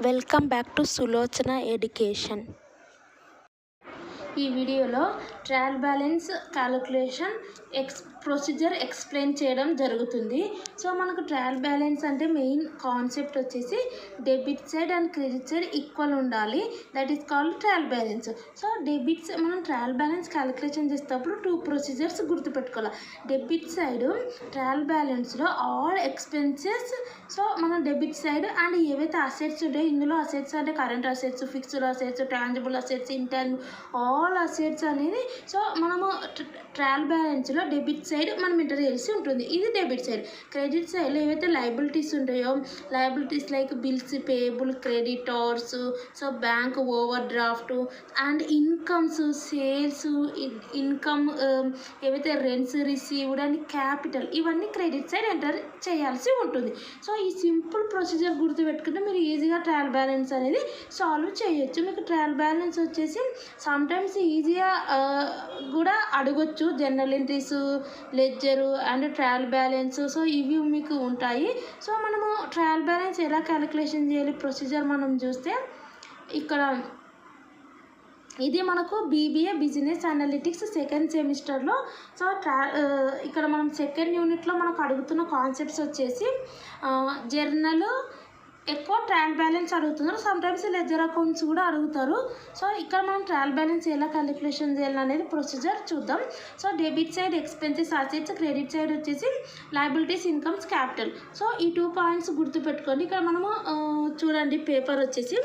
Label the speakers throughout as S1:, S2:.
S1: Welcome back to Sulochana education. ఈ వీడియోలో trial balance calculation procedure explain చేయడం జరుగుతుంది. సో మనకు ట్రయల్ బ్యాలెన్స్ అంటే మెయిన్ కాన్సెప్ట్ వచ్చేసి debit side and credit side equal ఉండాలి. That is called trial balance. So debits మనం ట్రయల్ బ్యాలెన్స్ క్యాలిక్యులేషన్ చేసేటప్పుడు 2 ప్రొసీజర్స్ గుర్తుపెట్టుకోవాలి. డెబిట్ సైడ్ ట్రయల్ బ్యాలెన్స్లో ఆల్ ఎక్స్పెన్సెస్, సో మనం డెబిట్ సైడ్ అండ్ ఏవైతే అసెట్స్ ఉంటాయో, ఇందులో అసెట్స్ అంటే current assets, fixed assets, tangible assets, intangible all assets అనేది సో మనము ట్రయల్ బ్యాలెన్స్లో డెబిట్ సైడ్ మనం ఎంటర్ చేయాల్సి ఉంటుంది. ఇది డెబిట్ సైడ్. క్రెడిట్ సైడ్లో ఏవైతే లయబిలిటీస్ ఉంటాయో, liabilities like bills payable, creditors, so bank over draft and incomes, sales, income, ఏవైతే రెంట్స్ రిసీవ్డ్ అండ్ క్యాపిటల్, ఇవన్నీ క్రెడిట్ సైడ్ ఎంటర్ చేయాల్సి ఉంటుంది. సో ఈ సింపుల్ ప్రొసీజర్ గుర్తుపెట్టుకుంటే మీరు ఈజీగా ట్రయల్ బ్యాలెన్స్ అనేది సాల్వ్ చేయొచ్చు. మీకు ట్రయల్ బ్యాలెన్స్ వచ్చేసి సమ్టైమ్స్ ఈజీగా కూడా అడగొచ్చు. General entries, ledger and trial balance, so ఇవి మీకు ఉంటాయి. సో మనము ట్రయల్ బ్యాలెన్స్ ఎలా క్యాలిక్యులేషన్ చేయాలి ప్రొసీజర్ మనం చూస్తే, ఇక్కడ ఇది మనకు బీబీఏ బిజినెస్ అనలిటిక్స్ సెకండ్ సెమిస్టర్లో. సో ఇక్కడ మనం సెకండ్ యూనిట్లో మనకు అడుగుతున్న కాన్సెప్ట్స్ వచ్చేసి జర్నల్ ఎక్కువ ట్రయల్ బ్యాలెన్స్ అడుగుతున్నారు, సమ్టైమ్స్ లెడ్జర్ అకౌంట్స్ కూడా అడుగుతారు. సో ఇక్కడ మనం ట్రయల్ బ్యాలెన్స్ ఎలా క్యాలిక్యులేషన్ చేయాలనేది ప్రొసీజర్ చూద్దాం. So debit side expenses assets, credit side వచ్చేసి లయబిలిటీస్, ఇన్కమ్స్, క్యాపిటల్. సో ఈ 2 పాయింట్స్ గుర్తుపెట్టుకోండి. ఇక్కడ మనము చూడండి పేపర్ వచ్చేసి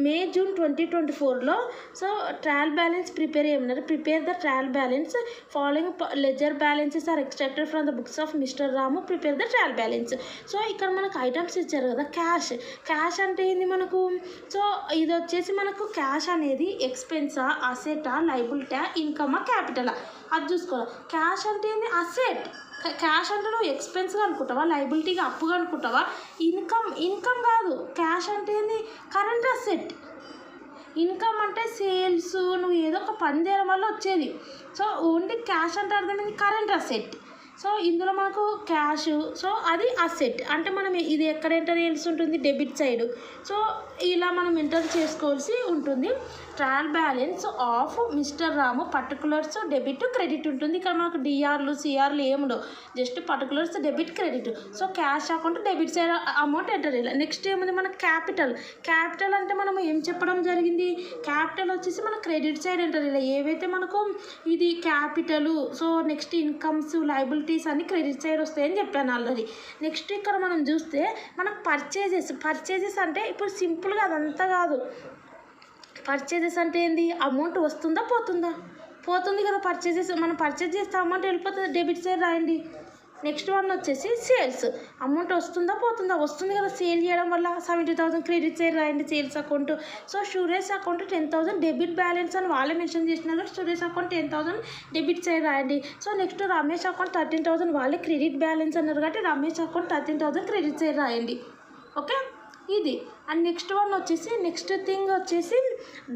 S1: మే జూన్ 2024లో సో ట్రయల్ బ్యాలెన్స్ ప్రిపేర్ చేయమన్నారు. Prepare the trial balance, following ledger balances are extracted from the books of mister Ramu, prepare the trial balance. So ఇక్కడ మనకు ఐటమ్స్ ఇచ్చారు కదా, క్యాష్ అంటే ఏంది మనకు, సో ఇది వచ్చేసి మనకు క్యాష్ అనేది ఎక్స్పెన్సా, అసెటా, లయబిలిటా, ఇన్కమా, క్యాపిటలా, అది చూసుకోవాలి. క్యాష్ అంటే ఏంది అసెట్. క్యాష్ అంటే నువ్వు ఎక్స్పెన్స్గా అనుకుంటావా, లయబిలిటీగా అప్పుగా అనుకుంటావా? ఇన్కమ్ కాదు. క్యాష్ అంటే ఏంది కరెంట్ అసెట్. ఇన్కమ్ అంటే సేల్స్, నువ్వు ఏదో ఒక పని చేయడం వల్ల వచ్చేది. సో ఓన్లీ క్యాష్ అంటే అర్థమైంది కరెంట్ అసెట్. సో ఇందులో మనకు క్యాష్, సో అది అసెట్. అంటే మనం ఇది ఎక్కడ ఎంటర్ చేయాల్సి ఉంటుంది, డెబిట్ సైడ్. సో ఇలా మనం ఎంటర్ చేసుకోవాల్సి ఉంటుంది. Trial balance of mister Ramu, particulars debit credit ఉంటుంది. ఇక్కడ మనకు డిఆర్లు సిఆర్లు ఏముండవు, just particulars debit credit. So cash account debit side amount enter చేయాలి. నెక్స్ట్ ఏముంది మనకు క్యాపిటల్ అంటే మనం ఏం చెప్పడం జరిగింది, క్యాపిటల్ వచ్చేసి మన క్రెడిట్ సైడ్ ఎంటర్ చేయాలి. ఏవైతే మనకు ఇది capital, so next incomes, liabilities అన్ని క్రెడిట్ సైడ్ వస్తాయని చెప్పాను ఆల్రెడీ. నెక్స్ట్ ఇక్కడ మనం చూస్తే మనకు పర్చేజెస్ అంటే ఇప్పుడు సింపుల్గా అదంతా కాదు. పర్చేజెస్ అంటే ఏంది, అమౌంట్ వస్తుందా పోతుంది కదా. మనం పర్చేజ్ చేస్తే అమౌంట్ వెళ్ళిపోతుంది, డెబిట్ సైడ్ రాయండి. నెక్స్ట్ వన్ వచ్చేసి సేల్స్, అమౌంట్ వస్తుందా వస్తుంది కదా, సేల్ చేయడం వల్ల 70,000 క్రెడిట్ సైడ్ రాయండి sales account. So Suresh account 10,000 debit balance అని వాళ్ళే మెన్షన్ చేసినారు. సురేష్ అకౌంట్ 10,000 డెబిట్ సైడ్ రాయండి. సో నెక్స్ట్ రమేష్ అకౌంట్ 13,000 వాళ్ళే క్రెడిట్ బ్యాలెన్స్ అన్నారు కాబట్టి రమేష్ అకౌంట్ 13,000 క్రెడిట్ సైడ్ రాయండి. ఓకే, ఇది. అండ్ నెక్స్ట్ వన్ వచ్చేసి నెక్స్ట్ థింగ్ వచ్చేసి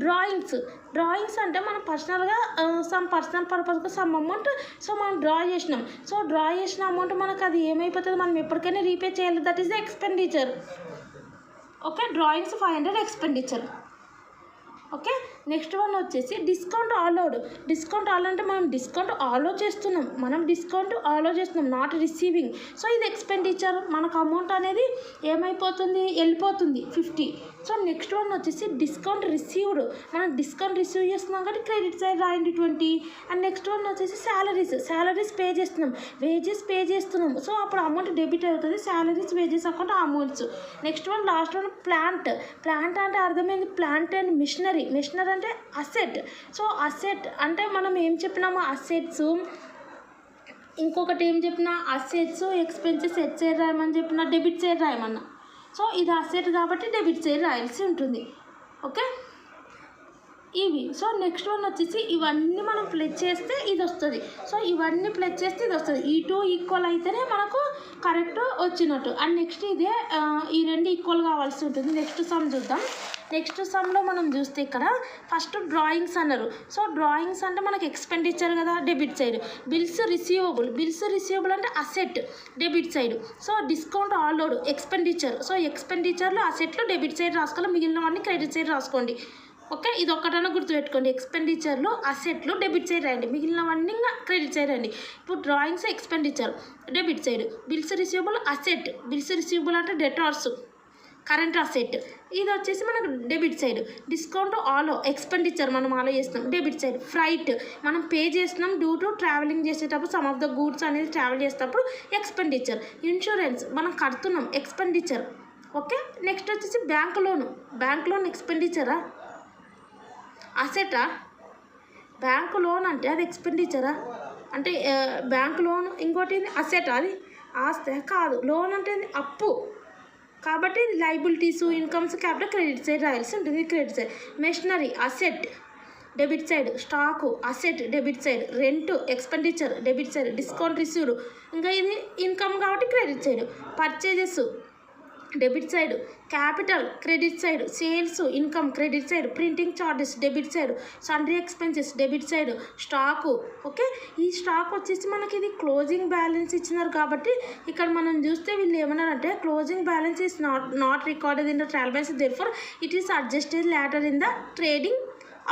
S1: డ్రాయింగ్స్ అంటే మనం పర్సనల్గా some personal పర్పస్గా some amount so మనం డ్రా చేసినాం. సో డ్రా చేసిన అమౌంట్ మనకు అది ఏమైపోతుంది, మనం ఎప్పటికైనా రీపే చేయాలి. That is the expenditure. Okay, drawings 500 expenditure. Okay, next one వచ్చేసి డిస్కౌంట్ ఆల్ అంటే మనం డిస్కౌంట్ ఆలో చేస్తున్నాం, నాట్ రిసీవింగ్. సో ఇది ఎక్స్పెండిచర్. మనకు అమౌంట్ అనేది ఏమైపోతుంది, వెళ్ళిపోతుంది 50. సో నెక్స్ట్ వన్ వచ్చేసి డిస్కౌంట్ రిసీవ్డ్, మనం డిస్కౌంట్ రిసీవ్ చేస్తున్నాం కాబట్టి క్రెడిట్ సైడ్ రాయండి 20. అండ్ నెక్స్ట్ వన్ వచ్చేసి శాలరీస్ పే చేస్తున్నాం, వేజెస్ పే చేస్తున్నాం. సో అప్పుడు అమౌంట్ డెబిట్ అవుతుంది, salaries wages account amounts. Next one last one plant అంటే అర్థమైంది, ప్లాంట్ అండ్ మిషనరీ అంటే అసెట్. సో అసెట్ అంటే మనం ఏం చెప్పినామో అసెట్స్, ఇంకొకటి ఏం చెప్పినా అసెట్స్ ఎక్స్పెన్సెస్ ఎట్ సైడ్ రాయమని చెప్పిన, డెబిట్ సైడ్ రాయమన్నా. సో ఇది అసెట్ కాబట్టి డెబిట్ సైడ్ రాయాల్సి ఉంటుంది. ఓకే, ఇవి. సో నెక్స్ట్ వన్ వచ్చేసి ఇవన్నీ మనం ప్లస్ చేస్తే ఇది వస్తుంది. సో ఇవన్నీ ప్లస్ చేస్తే ఇది వస్తుంది. ఈ 2 ఈక్వల్ అయితేనే మనకు కరెక్ట్ వచ్చినట్టు. అండ్ నెక్స్ట్ ఇదే ఈ 2 ఈక్వల్ కావాల్సి ఉంటుంది. నెక్స్ట్ సమ్ చూద్దాం. నెక్స్ట్ సమ్లో మనం చూస్తే ఇక్కడ ఫస్ట్ డ్రాయింగ్స్ అన్నారు. సో డ్రాయింగ్స్ అంటే మనకి ఎక్స్పెండిచర్ కదా, డెబిట్ సైడ్. బిల్స్ రిసీవబుల్ అంటే asset, debit side. So discount allowed expenditure. So ఎక్స్పెండిచర్లో అసెట్లో డెబిట్ సైడ్ రాసుకోవాలి, మిగిలినవన్నీ క్రెడిట్ సైడ్ రాసుకోండి. ఓకే, ఇది ఒక్కటన్నా గుర్తుపెట్టుకోండి. ఎక్స్పెండిచర్లు అసెట్లు డెబిట్ సైడ్ రాయండి, మిగిలినవన్నీ ఇంకా క్రెడిట్ సైడ్ రండి. ఇప్పుడు drawings expenditure debit side, bills receivable asset. Bills receivable అంటే డెటార్స్, కరెంట్ అసెట్. ఇది వచ్చేసి మనకు డెబిట్ సైడ్. డిస్కౌంట్ ఆలో ఎక్స్పెండిచర్ మనం ఆలో చేస్తున్నాం, డెబిట్ సైడ్. ఫ్రైట్ మనం పే చేస్తున్నాం డ్యూ టు ట్రావెలింగ్ చేసేటప్పుడు, సమ్ ఆఫ్ ద గూడ్స్ అనేది ట్రావెల్ చేసేటప్పుడు ఎక్స్పెండిచర్. ఇన్సూరెన్స్ మనం కడుతున్నాం, ఎక్స్పెండిచర్. ఓకే, నెక్స్ట్ వచ్చేసి బ్యాంక్ లోన్ ఎక్స్పెండిచరా అసెటా? బ్యాంకు లోన్ అంటే అది ఎక్స్పెండిచరా? అంటే బ్యాంక్ లోన్ ఇంకోటి అసెట్, అది ఆస్తే కాదు. లోన్ అంటే అప్పు కాబట్టి liabilities, incomes, capital credit side రాయాల్సి ఉంటుంది, credit side. Machinery asset debit side, stock asset debit side, rent expenditure debit side, discount received ఇంకా ఇది ఇన్కమ్ కాబట్టి credit side. Purchases debit side, capital credit side, sales income credit side, printing charges debit side, sundry expenses debit side, stock. Okay, ఈ stock వచ్చేసి మనకి ఇది closing balance ఇచ్చినారు కాబట్టి ఇక్కడ మనం చూస్తే వీళ్ళు ఏమన్నారంటే closing balance is not recorded in the trial balance, therefore it is adjusted later in the trading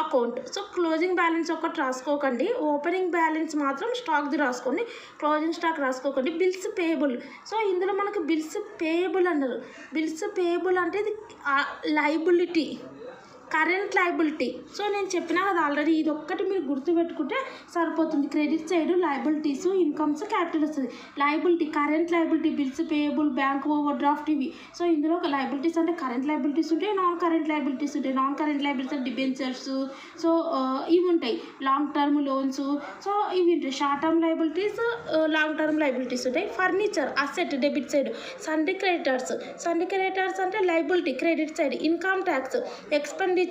S1: account. So closing balance ఒకటి రాసుకోకండి, ఓపెనింగ్ బ్యాలెన్స్ మాత్రం స్టాక్ది రాసుకోండి, క్లోజింగ్ స్టాక్ రాసుకోకండి. Bills payable. సో ఇందులో మనకు బిల్స్ పేయబుల్ అన్నారు. బిల్స్ పేయబుల్ అంటే ఇది లైబిలిటీ, కరెంట్ లైబిలిటీ. సో నేను చెప్పినా కదా ఆల్రెడీ, ఇది ఒక్కటి మీరు గుర్తుపెట్టుకుంటే సరిపోతుంది. Credit side liabilities, incomes, capital వస్తుంది. Liability current liability, bills payable, bank overdraft ఇవి. సో ఇందులో ఒక లైబిలిటీస్ అంటే కరెంట్ లైబిలిటీస్ ఉంటాయి, నాన్ కరెంట్ లైబిలిటీస్ ఉంటాయి. నాన్ కరెంట్ లైబిలిటీస్ అంటే డిబెంచర్స్, సో ఇవి ఉంటాయి. లాంగ్ టర్మ్ లోన్స్, సో ఇవి ఉంటాయి. Short term liabilities, long term liabilities ఉంటాయి. Furniture asset debit side. Sundry creditors అంటే liability credit side. Income tax expenditure,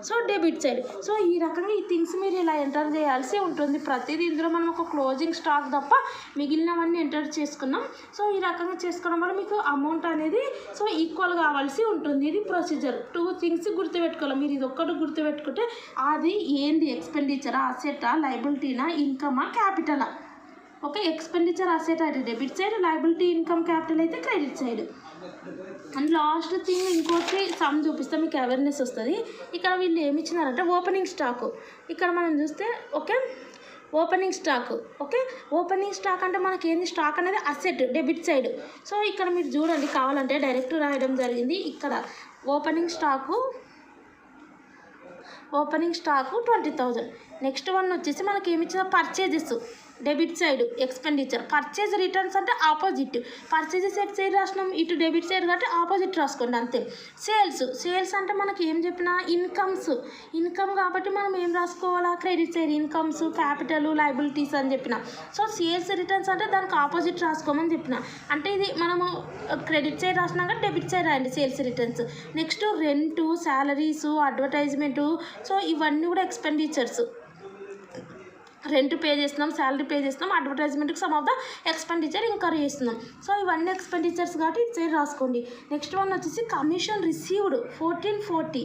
S1: so debit side. So ఈ రకంగా ఈ థింగ్స్ మీరు ఇలా ఎంటర్ చేయాల్సి ఉంటుంది ప్రతిదీ. ఇందులో మనం ఒక క్లోజింగ్ స్టాక్ తప్ప మిగిలినవన్నీ ఎంటర్ చేసుకున్నాం. సో ఈ రకంగా చేసుకోవడం వల్ల మీకు అమౌంట్ అనేది సో ఈక్వల్ కావాల్సి ఉంటుంది. ఇది ప్రొసీజర్. 2 థింగ్స్ గుర్తుపెట్టుకోవాలి మీరు. ఇది ఒక్కటి గుర్తుపెట్టుకుంటే అది ఏంది, ఎక్స్పెండిచరా, అసెటా, లైబిలిటీనా, ఇన్కమా, క్యాపిటలా. ఓకే, ఎక్స్పెండిచర్ అసెట్ అయితే debit side, liability income capital అయితే credit side. And last thing ఇంకోటి సమ్ చూపిస్తే మీకు అవేర్నెస్ వస్తుంది. ఇక్కడ వీళ్ళు ఏమి ఇచ్చినారంటే ఓపెనింగ్ స్టాక్. ఇక్కడ మనం చూస్తే okay, opening stock. Okay, opening stock అంటే మనకి ఏంది, స్టాక్ అనేది అసెట్ డెబిట్ సైడ్. సో ఇక్కడ మీరు చూడండి, కావాలంటే డైరెక్ట్ రాయడం జరిగింది. ఇక్కడ ఓపెనింగ్ స్టాకు 20,000. నెక్స్ట్ వన్ వచ్చేసి మనకి ఏమి ఇచ్చిన purchases debit side expenditure. Purchase returns అంటే ఆపోజిట్. పర్చేజెస్ ఎట్ సైడ్ రాసినాం, ఇటు డెబిట్ సైడ్ కాబట్టి ఆపోజిట్ రాసుకోండి అంతే. సేల్స్ అంటే మనకి ఏం చెప్పినా ఇన్కమ్ కాబట్టి మనం ఏం రాసుకోవాలా, credit side incomes, capital, liabilities అని చెప్పిన. సో సేల్స్ రిటర్న్స్ అంటే దానికి ఆపోజిట్ రాసుకోమని చెప్పిన. అంటే ఇది మనము క్రెడిట్ సైడ్ రాసినాక డెబిట్ సైడ్ రాయండి sales returns. Next rent, salaries, advertisement, so ఇవన్నీ కూడా ఎక్స్పెండిచర్స్. రెంట్ పే చేస్తున్నాం, శాలరీ పే చేస్తున్నాం, అడ్వర్టైజ్మెంట్కి sum of the expenditure incur చేస్తున్నాం. సో ఇవన్నీ ఎక్స్పెండిచర్స్ కాబట్టి ఇటు సైడ్ రాసుకోండి. నెక్స్ట్ వన్ వచ్చేసి commission received 1440.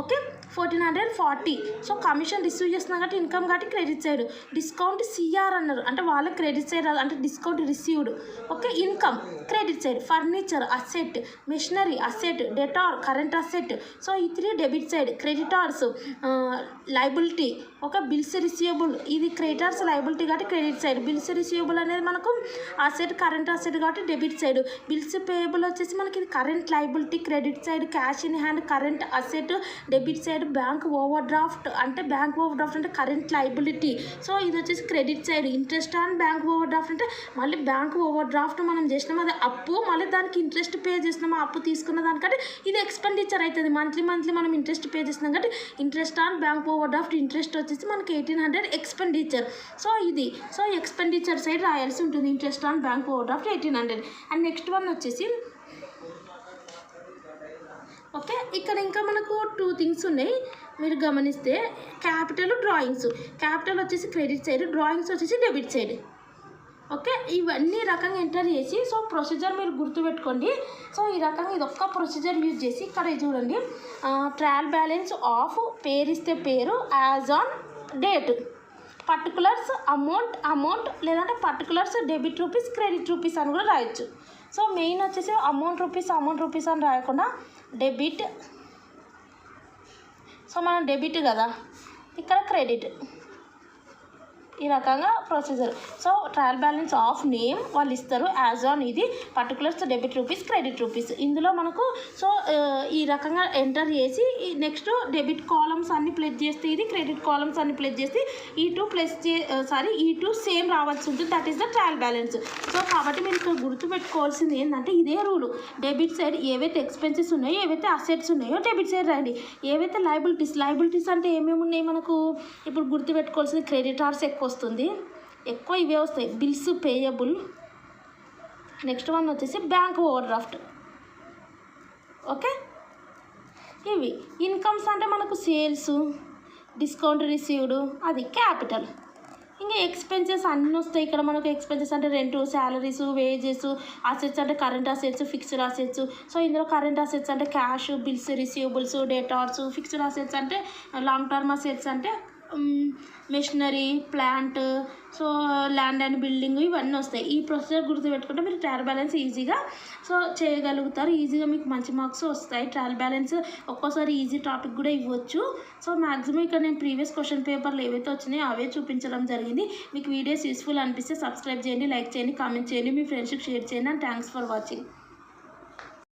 S1: Okay, 1440. So commission receive చేస్తున్నాం కాబట్టి ఇన్కమ్ కాబట్టి క్రెడిట్ సైడ్. డిస్కౌంట్ సిఆర్ అన్నారు అంటే వాళ్ళకి క్రెడిట్ సైడ్ అంటే discount received. Okay, income credit side. Furniture asset, machinery asset, debtor current asset. So ఈ 3 debit side. Creditors liability. Okay, bills receivable ఇది creditors liability కాబట్టి క్రెడిట్ సైడ్. బిల్స్ రిసీవబుల్ అనేది మనకు asset current asset కాబట్టి debit side. Bills payable వచ్చేసి మనకి ఇది current liability credit side. Cash in hand current asset debit side. Bank over draft అంటే current liability. So ఇది వచ్చేసి credit side. Interest on bank over draft అంటే మళ్ళీ bank over draft మనం చేసినాం అది అప్పు, మళ్ళీ దానికి ఇంట్రెస్ట్ పే చేసినాము అప్పు తీసుకున్న దానికంటే ఇది ఎక్స్పెండిచర్ అవుతుంది. మంత్లీ మనం ఇంట్రెస్ట్ పే చేసినాం కాబట్టి interest on bank over draft. Interest వచ్చేసి మనకి 1800 ఎక్స్పెండిచర్. సో ఇది సో ఎక్స్పెండిచర్ సైడ్ రాయాల్సి ఉంటుంది. Interest on bank over draft 1800. And next one వచ్చేసి ఓకే, ఇక్కడ ఇంకా మనకు 2 థింగ్స్ ఉన్నాయి. మీరు గమనిస్తే క్యాపిటల్ డ్రాయింగ్స్, క్యాపిటల్ వచ్చేసి క్రెడిట్ సైడ్, డ్రాయింగ్స్ వచ్చేసి డెబిట్ సైడ్. ఓకే, ఇవన్నీ రకంగా ఎంటర్ చేసి సో ప్రొసీజర్ మీరు గుర్తుపెట్టుకోండి. సో ఈ రకంగా ఇది ఒక్క ప్రొసీజర్ యూజ్ చేసి ఇక్కడ చూడండి, ట్రయల్ బ్యాలెన్స్ ఆఫ్ పేరు ఇస్తే పేరు, as on date, particulars amount లేదంటే particulars debit rupees credit rupees అని కూడా రాయొచ్చు. సో మెయిన్ వచ్చేసి అమౌంట్ రూపీస్ అని రాయకుండా డెబిట్, సో మనం డెబిట్ కదా, ఇక్కడ క్రెడిట్, ఈ రకంగా procedure. So trial balance of name వాళ్ళు ఇస్తారు, యాజ్ ఆన్ ఇది particulars debit rupees credit rupees. ఇందులో మనకు సో ఈ రకంగా ఎంటర్ చేసి నెక్స్ట్ డెబిట్ కాలమ్స్ అన్ని ప్లస్ చేస్తే ఇది, క్రెడిట్ కాలమ్స్ అన్ని ప్లస్ చేస్తే ఈ టూ సేమ్ రావాల్సి ఉంటుంది. That is the trial balance. So కాబట్టి మీరు ఇక్కడ గుర్తుపెట్టుకోవాల్సింది ఏంటంటే ఇదే రూలు. డెబిట్ సైడ్ ఏవైతే ఎక్స్పెన్సెస్ ఉన్నాయో, ఏవైతే అసెట్స్ ఉన్నాయో డెబిట్ సైడ్ రాయండి. ఏవైతే లైబిలిటీస్ అంటే ఏమేమి ఉన్నాయి మనకు ఇప్పుడు గుర్తుపెట్టుకోవాల్సింది, క్రెడిటార్స్ ఎక్కువ వస్తుంది, ఎక్కువ ఇవే వస్తాయి, బిల్స్ పేయబుల్. నెక్స్ట్ వన్ వచ్చేసి బ్యాంక్ ఓవర్ డ్రాఫ్ట్. ఓకే, ఇవి ఇన్కమ్స్ అంటే మనకు సేల్స్, డిస్కౌంట్ రిసీవ్డ్, అది క్యాపిటల్. ఇంకా ఎక్స్పెన్సెస్ అన్నీ వస్తాయి ఇక్కడ మనకు. ఎక్స్పెన్సెస్ అంటే రెంట్, శాలరీస్, వేజెస్, అసెట్స్ అంటే current assets, fixed assets. So ఇందులో కరెంట్ అసెట్స్ అంటే cash, bills, receivables, డేటార్స్. Fixed assets అంటే లాంగ్ టర్మ్ అసెట్స్ అంటే machinery, plant, so land and building, ఇవన్నీ వస్తాయి. ఈ ప్రొసీజర్ గుర్తుపెట్టుకుంటే మీరు ట్రయల్ బ్యాలెన్స్ ఈజీగా సో చేయగలుగుతారు. ఈజీగా మీకు మంచి మార్క్స్ వస్తాయి. ట్రయల్ బ్యాలెన్స్ ఒక్కోసారి ఈజీ టాపిక్ కూడా ఇవ్వచ్చు. సో మ్యాక్సిమం ఇక్కడ నేను ప్రీవియస్ క్వశ్చన్ పేపర్లు ఏవైతే వచ్చినాయో అవే చూపించడం జరిగింది. మీకు వీడియోస్ యూస్ఫుల్ అనిపిస్తే సబ్స్క్రైబ్ చేయండి, లైక్ చేయండి, కామెంట్ చేయండి, మీ ఫ్రెండ్స్కి షేర్ చేయండి. And thanks for watching.